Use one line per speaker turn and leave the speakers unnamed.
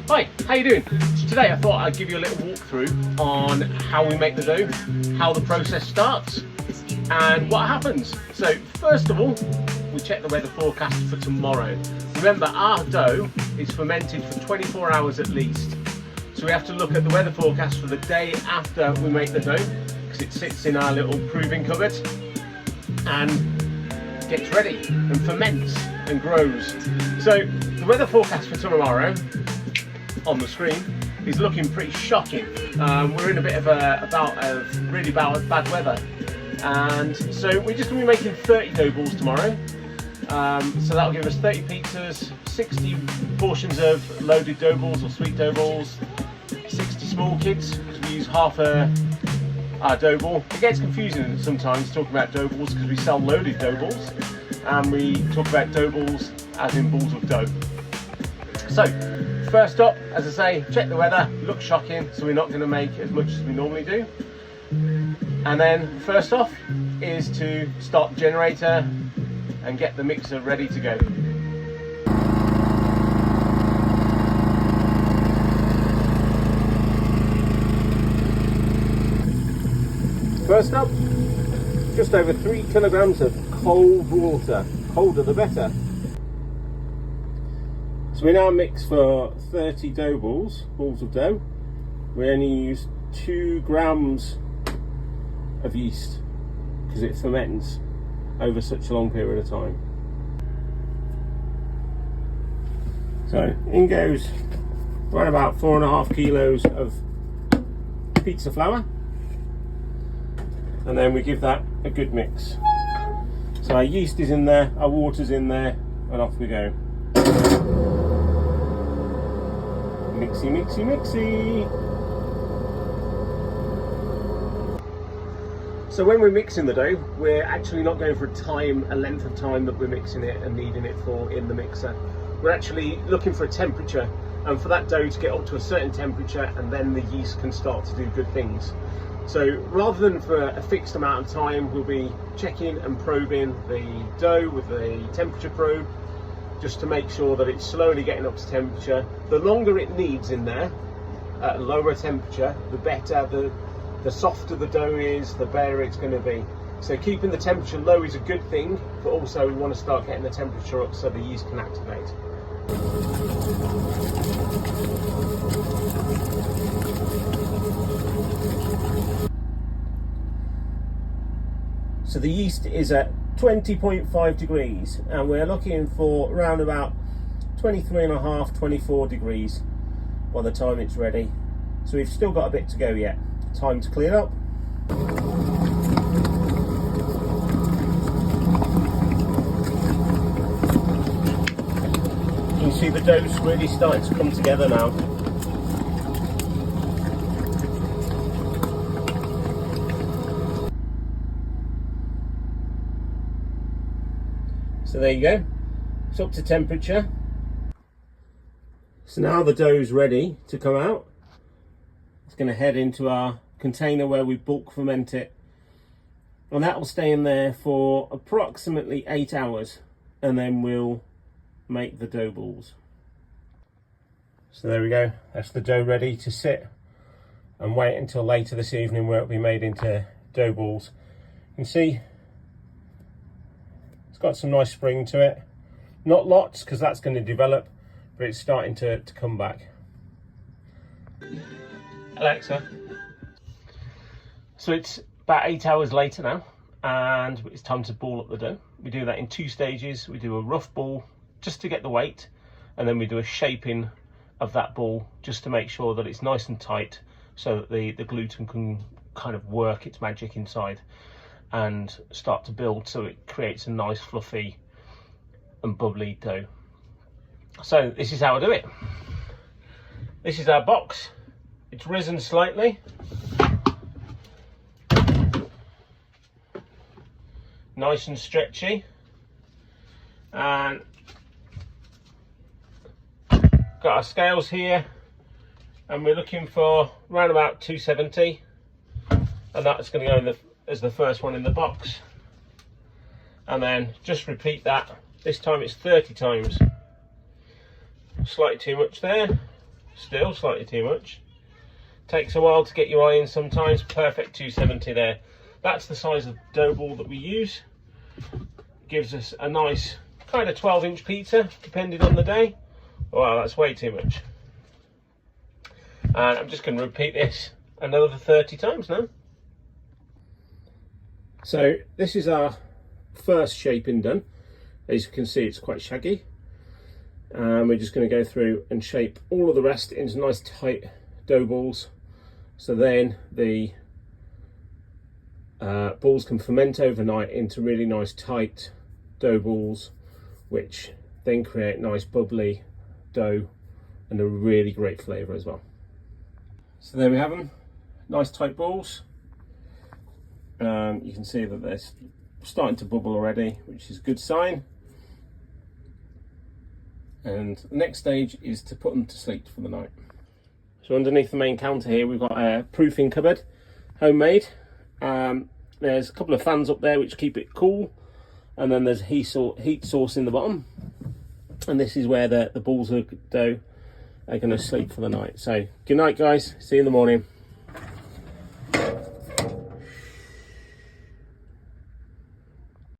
Hi, how you doing? So today I thought I'd give you a little walkthrough on how we make the dough, how the process starts and what happens. So first of all, we check the weather forecast for tomorrow. Remember, our dough is fermented for 24 hours at least. So we have to look at the weather forecast for the day after we make the dough, because it sits in our little proving cupboard and gets ready and ferments and grows. So the weather forecast for tomorrow on the screen is looking pretty shocking. We're in a bit of a bout of really bad weather, and so we're just going to be making 30 dough balls tomorrow. So that'll give us 30 pizzas, 60 portions of loaded dough balls or sweet dough balls, 60 small kids, because we use half our dough ball. It gets confusing sometimes talking about dough balls because we sell loaded dough balls and we talk about dough balls as in balls of dough. So first up, as I say, check the weather. Looks shocking, so we're not going to make as much as we normally do. And then first off is to start the generator and get the mixer ready to go. First up, just over 3 kilograms of cold water. Colder the better. So we now mix for 30 dough balls of dough. We only use 2 grams of yeast because it ferments over such a long period of time. So in goes right about 4.5 kilos of pizza flour, and then we give that a good mix. So our yeast is in there, our water's in there, and off we go. Mixy, mixy, mixy. So when we're mixing the dough, we're actually not going for a length of time that we're mixing it and kneading it for in the mixer. We're actually looking for a temperature, and for that dough to get up to a certain temperature, and then the yeast can start to do good things. So rather than for a fixed amount of time, we'll be checking and probing the dough with the temperature probe, just to make sure that it's slowly getting up to temperature. The longer it kneads in there, at a lower temperature, the better. The softer the dough is, the better it's going to be. So keeping the temperature low is a good thing, but also we want to start getting the temperature up so the yeast can activate. So the yeast is at 20.5 degrees and we're looking for around about 23.5, 24 degrees by the time it's ready. So we've still got a bit to go yet. Time to clean up. You can see the dough's really starting to come together now. So there you go, it's up to temperature. So now the dough's ready to come out. It's going to head into our container where we bulk ferment it, and that will stay in there for approximately 8 hours, and then we'll make the dough balls. So there we go, that's the dough ready to sit and wait until later this evening where it'll be made into dough balls. You can see it's got some nice spring to it, not lots because that's going to develop, but it's starting to come back. Alexa. So it's about 8 hours later now, and it's time to ball up the dough. We do that in 2 stages. We do a rough ball just to get the weight, and then we do a shaping of that ball just to make sure that it's nice and tight so that the gluten can kind of work its magic inside and start to build, so it creates a nice fluffy and bubbly dough. So this is how I do it. This is our box. It's risen slightly. Nice and stretchy. And got our scales here, and we're looking for around about 270, and that's going to go as the first one in the box. And then just repeat that. This time it's 30 times. Slightly too much there. still slightly too much. Takes a while to get your eye in sometimes. Perfect 270 there. That's the size of dough ball that we use. Gives us a nice kind of 12-inch pizza, depending on the day. Wow, that's way too much. And I'm just going to repeat this another 30 times now. So this is our first shaping done. As you can see, it's quite shaggy. And we're just going to go through and shape all of the rest into nice tight dough balls. So then the balls can ferment overnight into really nice tight dough balls, which then create nice bubbly dough and a really great flavour as well. So there we have them, nice tight balls. You can see that they're starting to bubble already, which is a good sign. And the next stage is to put them to sleep for the night. So underneath the main counter here, we've got a proofing cupboard, homemade. There's a couple of fans up there which keep it cool, and then there's heat source in the bottom. And this is where the balls of dough are going to sleep for the night. So good night, guys. See you in the morning.